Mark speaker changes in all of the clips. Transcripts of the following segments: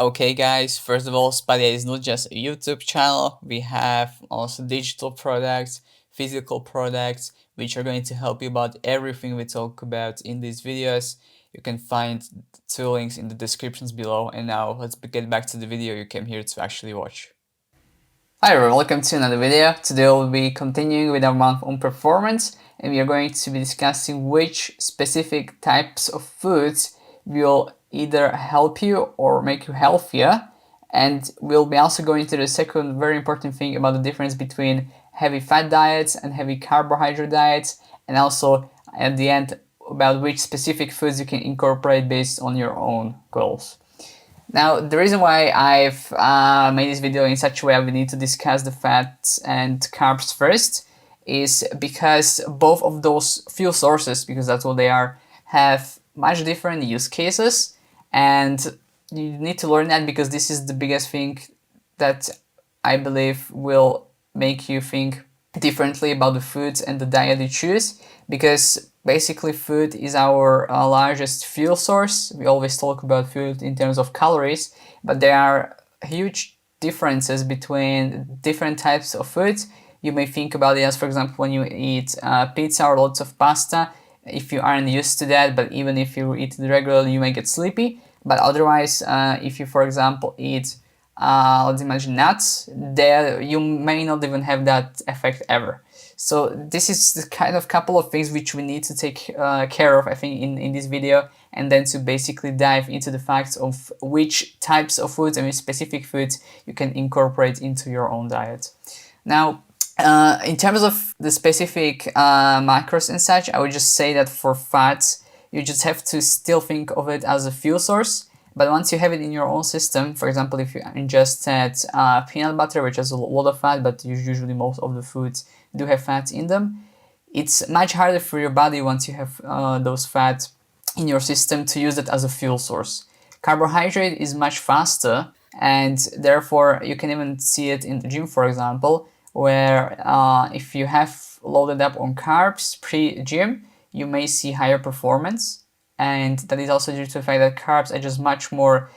Speaker 1: Okay guys, first of all, Spadia is not just a YouTube channel. We have also digital products, physical products, which are going to help you about everything we talk about in these videos. You can find two links in the descriptions below. And now let's get back to the video you came here to actually watch. Hi everyone, welcome to another video. Today we'll be continuing with our month on performance, and we are going to be discussing which specific types of foods will either help you or make you healthier. And we'll be also going to the second very important thing about the difference between heavy fat diets and heavy carbohydrate diets, and also at the end about which specific foods you can incorporate based on your own goals. Now, the reason why I've made this video in such a way we need to discuss the fats and carbs first is because both of those fuel sources, because that's what they are, have much different use cases, and you need to learn that because this is the biggest thing that I believe will make you think differently about the foods and the diet you choose, because basically food is our largest fuel source. We always talk about food in terms of calories, but there are huge differences between different types of foods. You may think about it as, for example, when you eat pizza or lots of pasta, if you aren't used to that, but even if you eat it regularly, you may get sleepy. But otherwise, if you, for example, eat let's imagine nuts, there you may not even have that effect ever. So this is the kind of couple of things which we need to take care of, I think, in this video, and then to basically dive into the facts of which types of foods and which specific foods you can incorporate into your own diet. Now, in terms of the specific macros and such, I would just say that for fats, you just have to still think of it as a fuel source. But once you have it in your own system, for example, if you ingested peanut butter, which has a lot of fat, but usually most of the foods do have fats in them, it's much harder for your body once you have those fats in your system to use it as a fuel source. Carbohydrate is much faster, and therefore you can even see it in the gym, for example, where if you have loaded up on carbs pre-gym, you may see higher performance. And that is also due to the fact that carbs are just much more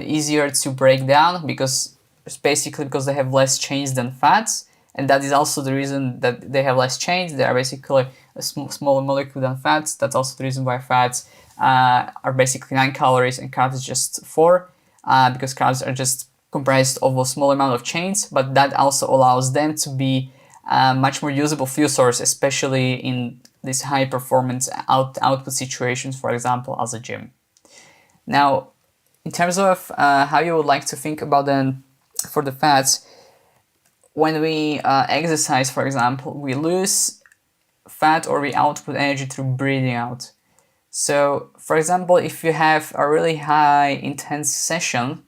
Speaker 1: easier to break down, because it's basically because they have less chains than fats, and that is also the reason that they have less chains. They are basically a smaller molecule than fats. That's also the reason why fats are basically 9 calories and carbs is just 4, because carbs are just comprised of a small amount of chains, but that also allows them to be much more usable fuel source, especially in these high performance output situations, for example, as a gym. Now, in terms of how you would like to think about them for the fats, when we exercise, for example, we lose fat or we output energy through breathing out. So, for example, if you have a really high intense session,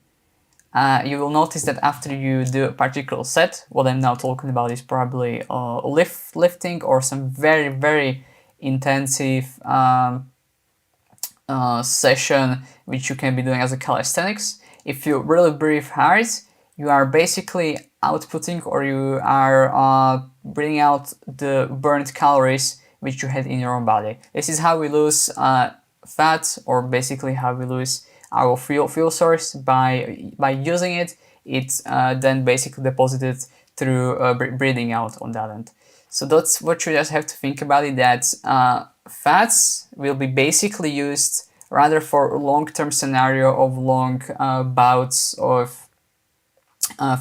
Speaker 1: you will notice that after you do a particular set, what I'm now talking about is probably lifting or some very, very intensive session which you can be doing as a calisthenics. If you really breathe hard, you are basically outputting, or you are bringing out the burned calories which you had in your own body. This is how we lose fat, or basically how we lose our fuel source by using it. It's then basically deposited through breathing out on that end. So that's what you just have to think about it, that fats will be basically used rather for long-term scenario of long bouts of,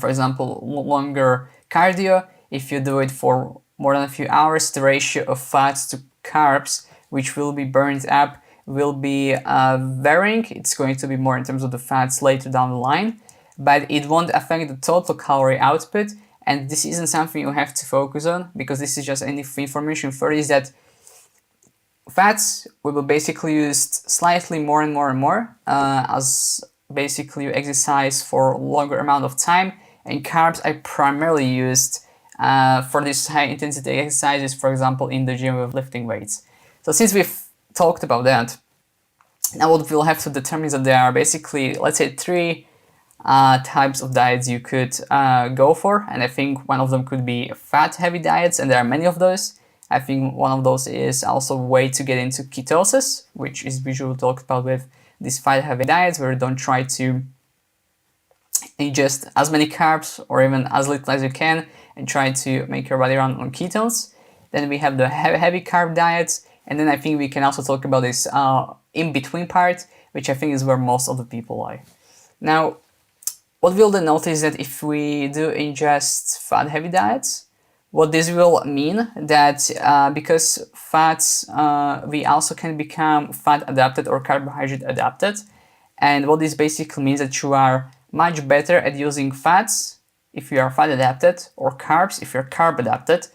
Speaker 1: for example, longer cardio. If you do it for more than a few hours, the ratio of fats to carbs which will be burned up will be varying. It's going to be more in terms of the fats later down the line, but it won't affect the total calorie output. And this isn't something you have to focus on, because this is just any information for you, is that fats will be basically used slightly more and more and more as basically you exercise for a longer amount of time, and carbs are primarily used for these high intensity exercises, for example, in the gym with lifting weights. So since we've talked about that, now what we'll have to determine is that there are basically, let's say, 3 types of diets you could go for, and I think one of them could be fat-heavy diets, and there are many of those. I think one of those is also a way to get into ketosis, which is usually talked about with these fat-heavy diets, where you don't try to eat just as many carbs or even as little as you can and try to make your body run on ketones. Then we have the heavy carb diets, and then I think we can also talk about this in-between part, which I think is where most of the people are. Now, what we'll then notice that if we do ingest fat-heavy diets, what this will mean that because fats, we also can become fat adapted or carbohydrate adapted. And what this basically means that you are much better at using fats if you are fat adapted, or carbs if you're carb adapted,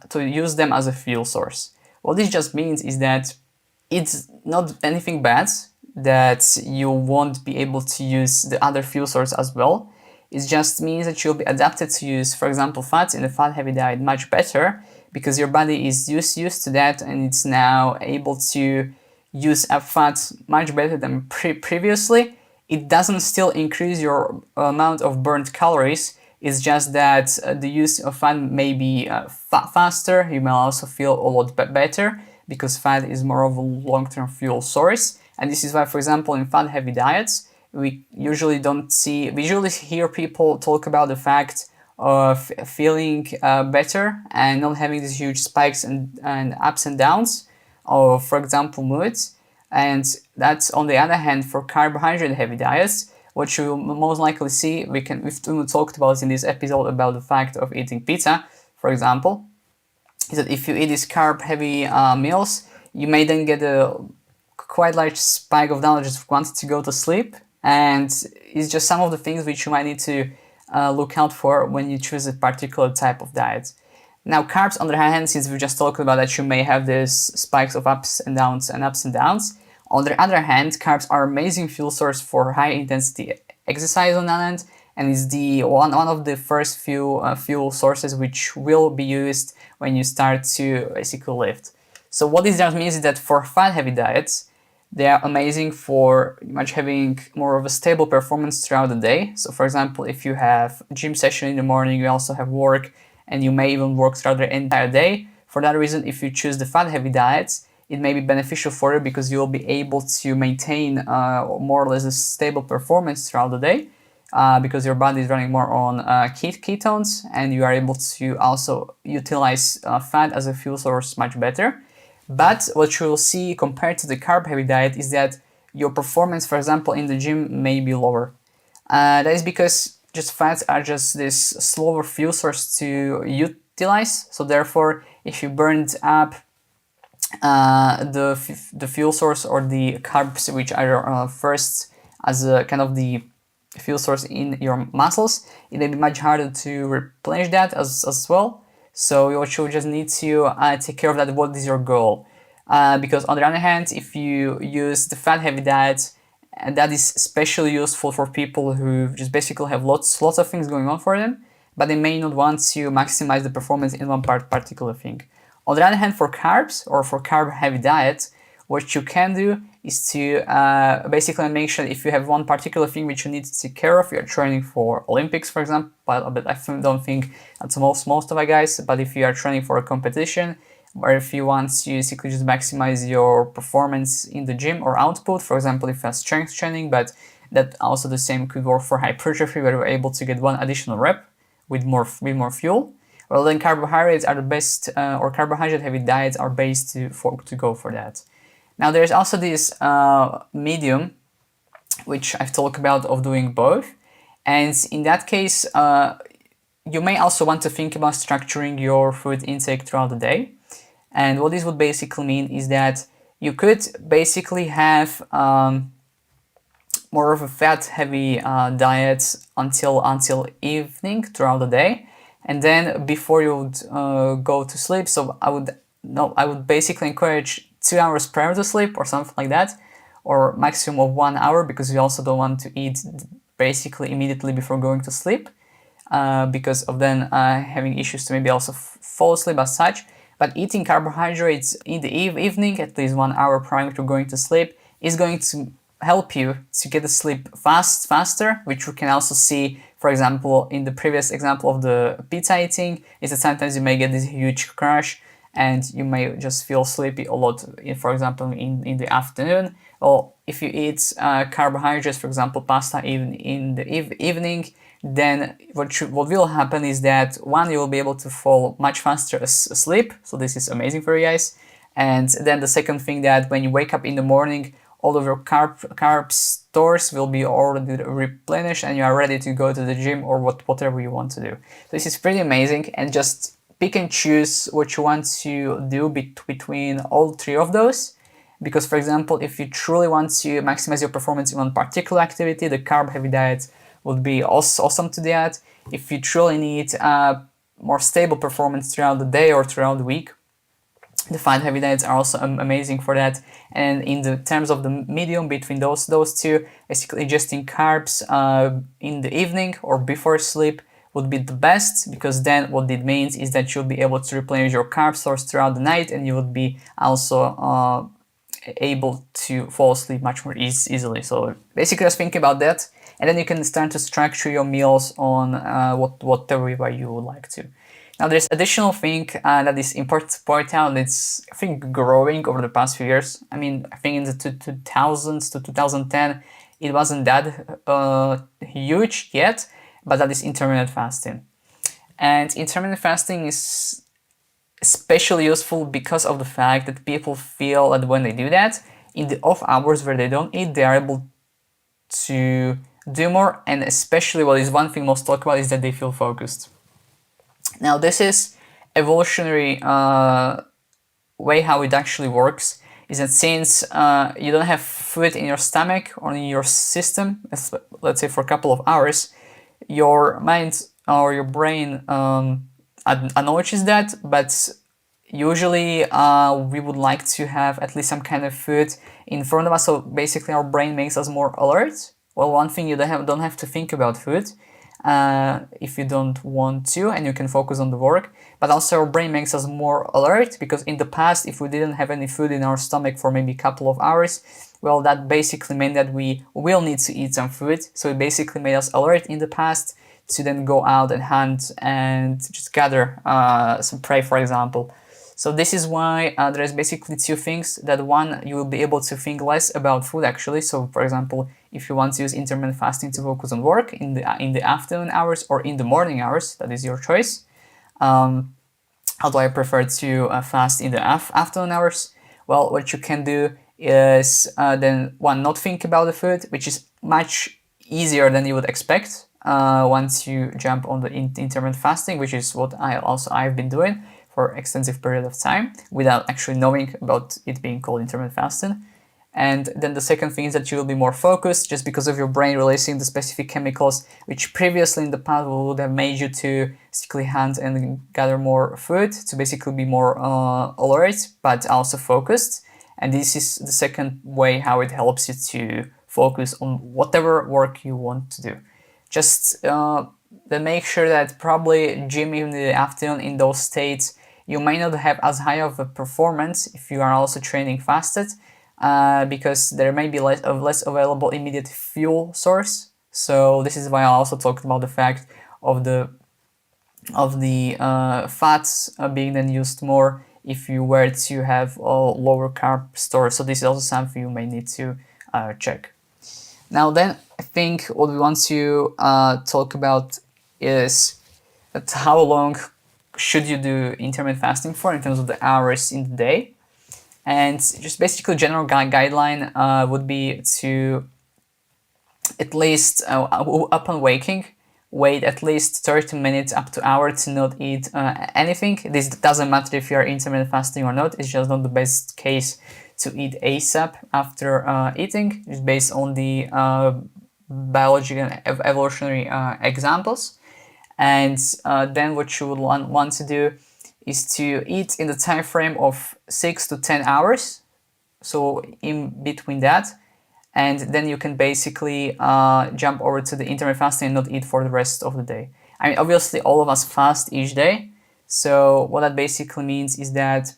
Speaker 1: to use them as a fuel source. What this just means is that it's not anything bad that you won't be able to use the other fuel source as well. It just means that you'll be adapted to use, for example, fats in a fat-heavy diet much better because your body is used to that, and it's now able to use a fat much better than previously. It doesn't still increase your amount of burnt calories. It's just that the use of fat may be faster. You may also feel a lot better because fat is more of a long-term fuel source. And this is why, for example, in fat-heavy diets, we usually hear people talk about the fact of feeling better and not having these huge spikes and ups and downs of, for example, moods. And that's on the other hand for carbohydrate heavy diets. What you will most likely see, we've talked about in this episode about the fact of eating pizza, for example, is that if you eat these carb heavy meals, you may then get a quite large spike of down, just wanting to go to sleep. And it's just some of the things which you might need to look out for when you choose a particular type of diet. Now, carbs, on the other hand, since we just talked about that you may have these spikes of ups and downs and ups and downs, on the other hand, carbs are amazing fuel source for high intensity exercise on one hand, and is the one of the first few fuel sources which will be used when you start to basically lift. So what this just means is that for fat heavy diets, they are amazing for much having more of a stable performance throughout the day. So for example, if you have a gym session in the morning, you also have work, and you may even work throughout the entire day. For that reason, if you choose the fat heavy diets, it may be beneficial for you because you will be able to maintain more or less a stable performance throughout the day because your body is running more on ketones, and you are able to also utilize fat as a fuel source much better. But what you will see compared to the carb-heavy diet is that your performance, for example, in the gym may be lower. That is because just fats are just this slower fuel source to utilize. So therefore, if you burned up the fuel source or the carbs, which are first as a kind of the fuel source in your muscles, it may be much harder to replenish that as well. So you should just need to take care of that. What is your goal? Because on the other hand, if you use the fat-heavy diet, and that is especially useful for people who just basically have lots of things going on for them, but they may not want to maximize the performance in one particular thing. On the other hand, for carbs or for carb-heavy diets, what you can do is to basically make sure if you have one particular thing which you need to take care of, you're training for Olympics, for example, but I don't think that's most of our guys, but if you are training for a competition, or if you want to basically just maximize your performance in the gym or output, for example, if you have strength training, but that also the same could work for hypertrophy, where you're able to get one additional rep with more fuel. Well, then carbohydrates are the best, or carbohydrate-heavy diets are based to go for that. Now, there's also this medium, which I've talked about, of doing both. And in that case, you may also want to think about structuring your food intake throughout the day. And what this would basically mean is that you could basically have more of a fat-heavy diet until evening throughout the day, and then before you would go to sleep. So I would basically encourage 2 hours prior to sleep or something like that, or maximum of 1 hour, because you also don't want to eat basically immediately before going to sleep, because of then having issues to maybe also fall asleep as such. But eating carbohydrates in the evening, at least 1 hour prior to going to sleep, is going to help you to get to sleep faster, which we can also see, for example, in the previous example of the pizza eating, is that sometimes you may get this huge crash and you may just feel sleepy a lot, for example, in the afternoon. Well, if you eat carbohydrates, for example, pasta even in the evening, then what will happen is that one, you will be able to fall much faster asleep. So this is amazing for you guys. And then the second thing, that when you wake up in the morning, all of your carb stores will be already replenished and you are ready to go to the gym or whatever you want to do. This is pretty amazing, and just pick and choose what you want to do between all three of those. Because, for example, if you truly want to maximize your performance in one particular activity, the carb-heavy diet would be awesome to that. If you truly need more stable performance throughout the day or throughout the week, the fat-heavy diets are also amazing for that. And in the terms of the medium between those two, basically ingesting carbs in the evening or before sleep would be the best, because then what it means is that you'll be able to replenish your carb stores throughout the night, and you would be also able to fall asleep much more easily. So basically just think about that, and then you can start to structure your meals on whatever way you would like to. Now there's additional thing that is important to point out. It's, I think, growing over the past few years. I mean, I think in the 2000s to 2010 it wasn't that huge yet, but that is intermittent fasting. And intermittent fasting is especially useful because of the fact that people feel that when they do that, in the off hours where they don't eat, they are able to do more. And especially what is one thing most talk about is that they feel focused. Now this is evolutionary way how it actually works, is that since you don't have food in your stomach or in your system, let's say for a couple of hours, your mind or your brain acknowledges that, but usually we would like to have at least some kind of food in front of us, so basically our brain makes us more alert. Well, one thing, you don't have to think about food if you don't want to, and you can focus on the work, but also our brain makes us more alert, because in the past, if we didn't have any food in our stomach for maybe a couple of hours, well, that basically meant that we will need to eat some food. So it basically made us alert in the past to then go out and hunt and just gather some prey, for example. So this is why there's basically two things. That one, you will be able to think less about food actually. So for example, if you want to use intermittent fasting to focus on work in the afternoon hours or in the morning hours, that is your choice. Although I prefer to fast in the afternoon hours. Well, what you can do is then one, not think about the food, which is much easier than you would expect once you jump on the intermittent fasting, which is what I've been doing for extensive period of time without actually knowing about it being called intermittent fasting. And then the second thing is that you will be more focused, just because of your brain releasing the specific chemicals which previously in the past would have made you to basically hunt and gather more food, to basically be more alert but also focused. And this is the second way how it helps you to focus on whatever work you want to do. Just then make sure that probably gym in the afternoon in those states, you may not have as high of a performance if you are also training fasted, because there may be less available immediate fuel source. So this is why I also talked about the fact of the fats being then used more if you were to have a lower carb store. So this is also something you may need to check. Now then, I think what we want to talk about is that how long should you do intermittent fasting for in terms of the hours in the day. And just basically general guideline would be to at least upon waking, wait at least 30 minutes up to an hour to not eat anything. This doesn't matter if you are intermittent fasting or not, it's just not the best case to eat ASAP after eating. It's based on the biological and evolutionary examples. And then what you would want to do is to eat in the time frame of 6 to 10 hours, so in between that, and then you can basically jump over to the intermittent fasting and not eat for the rest of the day. I mean, obviously all of us fast each day, so what that basically means is that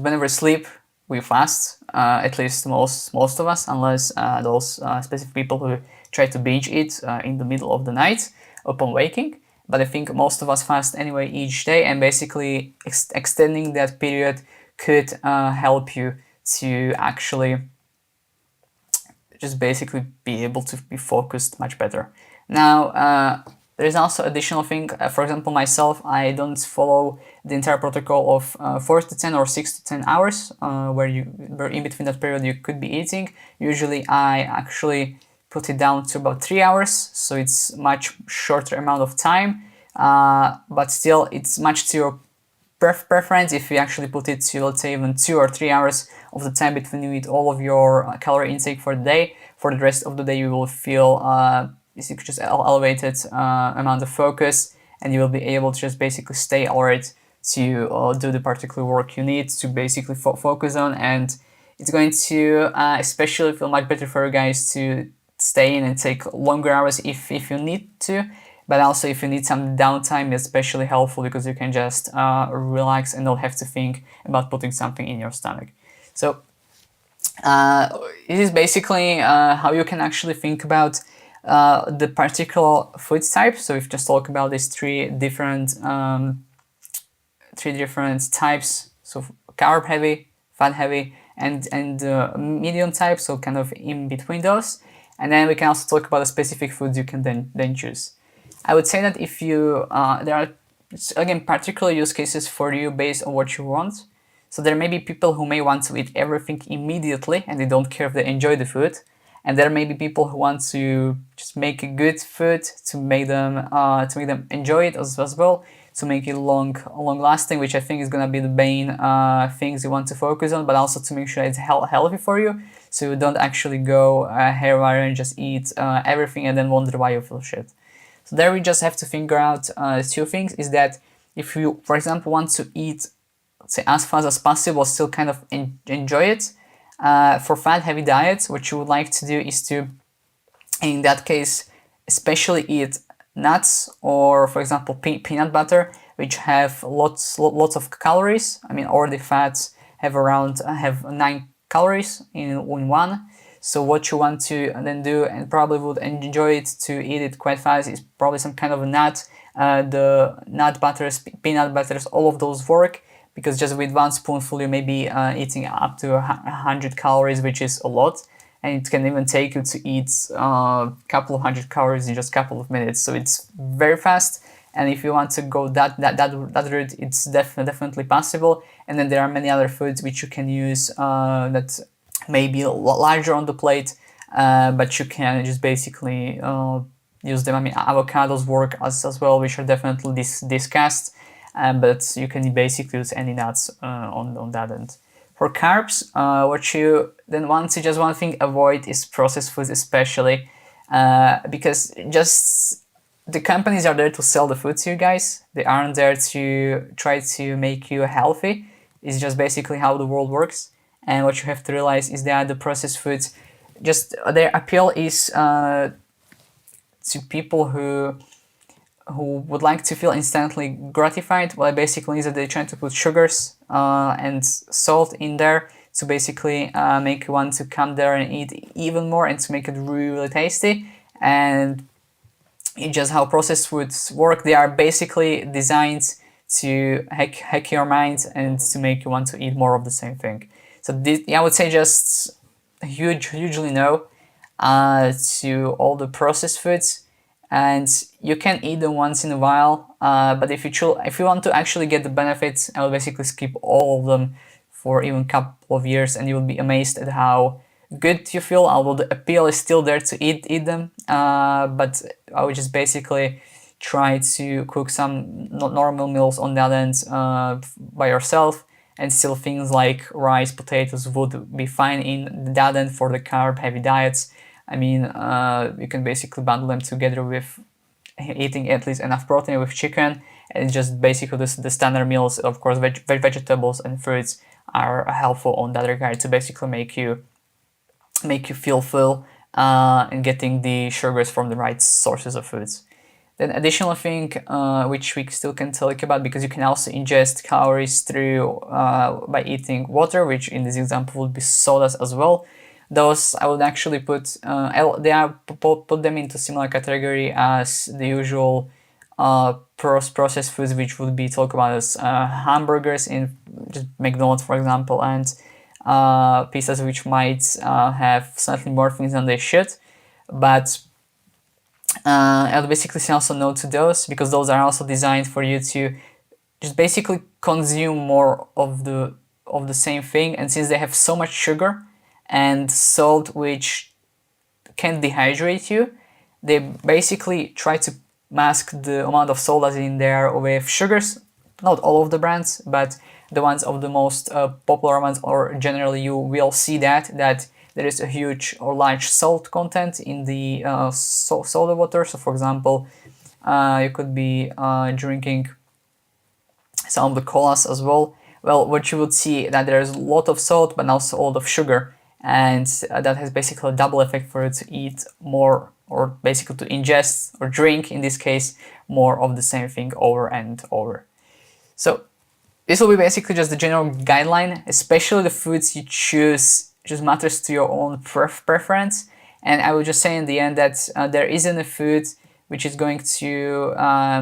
Speaker 1: whenever we sleep, we fast, at least most of us, unless those specific people who try to binge eat in the middle of the night upon waking. But I think most of us fast anyway each day, and basically extending that period could help you to actually just basically be able to be focused much better. Now, there is also additional thing. For example, myself, I don't follow the entire protocol of 4 to 10 or 6 to 10 hours, where in between that period you could be eating. Usually, I actually put it down to about 3 hours, so it's much shorter amount of time. But still, it's much to your preference if you actually put it to, let's say, even 2 or 3 hours of the time between you eat all of your calorie intake for the day. For the rest of the day, you will feel just elevated amount of focus, and you will be able to just basically stay alert to do the particular work you need to basically focus on. And it's going to especially feel much better for you guys to stay in and take longer hours if you need to. But also, if you need some downtime, it's especially helpful because you can just relax and not have to think about putting something in your stomach. So it is basically how you can actually think about the particular food type. So if just talk about these three different types, so carb heavy, fat heavy, and medium type, so kind of in between those. And then we can also talk about the specific foods you can then choose. I would say that if you there are again particular use cases for you based on what you want. So there may be people who may want to eat everything immediately and they don't care if they enjoy the food, and there may be people who want to just make a good food to make them enjoy it as well, to make it long lasting, which I think is gonna be the main things you want to focus on, but also to make sure it's healthy for you, so you don't actually go haywire and just eat everything and then wonder why you feel shit. So there we just have to figure out two things, is that if you, for example, want to eat, say, as fast as possible, still kind of enjoy it, for fat-heavy diets, what you would like to do is to, in that case, especially eat nuts or, for example, peanut butter, which have lots of calories. I mean, already fats have 9 calories in one. So what you want to then do, and probably would enjoy it to eat it quite fast, is probably some kind of a nut. The nut butters, peanut butters, all of those work, because just with one spoonful you may be eating up to 100 calories, which is a lot, and it can even take you to eat a couple of hundred calories in just a couple of minutes. So it's very fast, and if you want to go that route, it's definitely possible. And then there are many other foods which you can use that may be larger on the plate, but you can just basically use them. I mean, avocados work as well, which are definitely discussed, but you can basically use any nuts on that end. For carbs, what you then want to, just one thing, avoid is processed foods, especially because just the companies are there to sell the food to you guys. They aren't there to try to make you healthy. It's just basically how the world works. And what you have to realize is that the processed foods, just their appeal is to people who would like to feel instantly gratified. Well, basically is that they're trying to put sugars and salt in there to basically make you want to come there and eat even more, and to make it really tasty. And it's just how processed foods work. They are basically designed to hack your mind and to make you want to eat more of the same thing. So this, I would say, just hugely no to all the processed foods, and you can eat them once in a while. But if you want to actually get the benefits, I will basically skip all of them for even a couple of years, and you will be amazed at how good you feel. Although the appeal is still there to eat them, but I would just basically try to cook some normal meals on that end by yourself. And still things like rice, potatoes would be fine in that end for the carb-heavy diets. I mean, you can basically bundle them together with eating at least enough protein with chicken, and just basically the standard meals. Of course, vegetables and fruits are helpful on that regard to basically make you feel full and getting the sugars from the right sources of foods. Then additional thing which we still can talk about, because you can also ingest calories through by eating water, which in this example would be sodas as well. Those I would actually put put them into similar category as the usual processed foods, which would be talked about as hamburgers in just McDonald's, for example, and pizzas which might have slightly more things than they should, but I'll basically say also no to those, because those are also designed for you to just basically consume more of the same thing, and since they have so much sugar and salt which can dehydrate you, they basically try to mask the amount of salt that's in there with sugars. Not all of the brands, but the ones of the most popular ones, or generally you will see that there is a huge or large salt content in the soda water. So for example, you could be drinking some of the colas as well. Well, what you would see that there's a lot of salt but also a lot of sugar, and that has basically a double effect for you to eat more, or basically to ingest or drink in this case more of the same thing over and over. So this will be basically just the general guideline, especially the foods you choose just matters to your own preference. And I would just say in the end that there isn't a food which is going to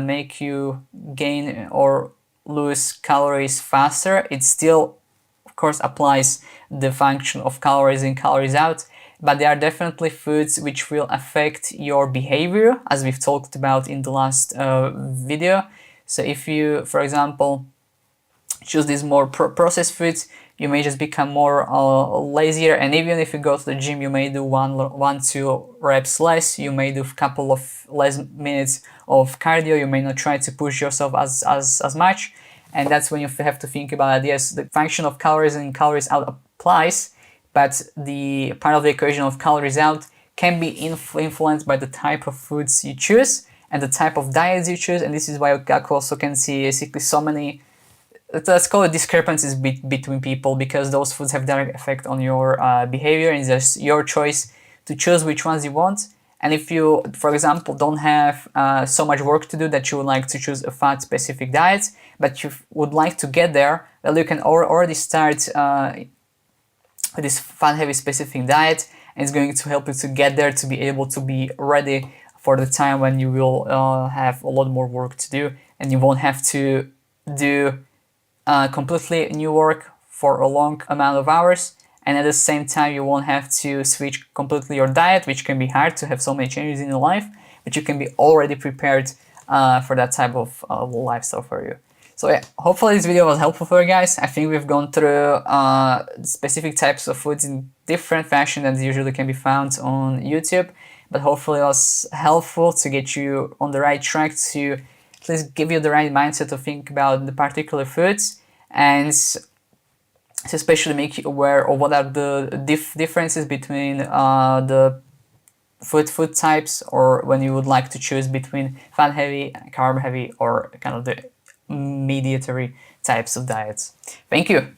Speaker 1: make you gain or lose calories faster. It still, of course, applies the function of calories in, calories out, but there are definitely foods which will affect your behavior, as we've talked about in the last video. So if you, for example, choose these more processed foods, you may just become more lazier, and even if you go to the gym, you may do two reps less, you may do a couple of less minutes of cardio, you may not try to push yourself as much, and that's when you have to think about it. Yes, the function of calories in, calories out applies, but the part of the equation of calories out can be influenced by the type of foods you choose and the type of diets you choose, and this is why you also can see basically so many, let's call it, discrepancies between people, because those foods have direct effect on your behavior, and it's just your choice to choose which ones you want. And if you, for example, don't have so much work to do that you would like to choose a fat specific diet, but you would like to get there, well, you can already start with this fat heavy specific diet, and it's going to help you to get there, to be able to be ready for the time when you will have a lot more work to do, and you won't have to do completely new work for a long amount of hours, and at the same time you won't have to switch completely your diet, which can be hard to have so many changes in your life, but you can be already prepared for that type of lifestyle for you. So yeah, hopefully this video was helpful for you guys. I think we've gone through specific types of foods in different fashion that usually can be found on YouTube, but hopefully it was helpful to get you on the right track, to at least give you the right mindset to think about the particular foods, and to especially make you aware of what are the differences between the food types, or when you would like to choose between fat heavy, carb heavy, or kind of the mediatory types of diets. Thank you.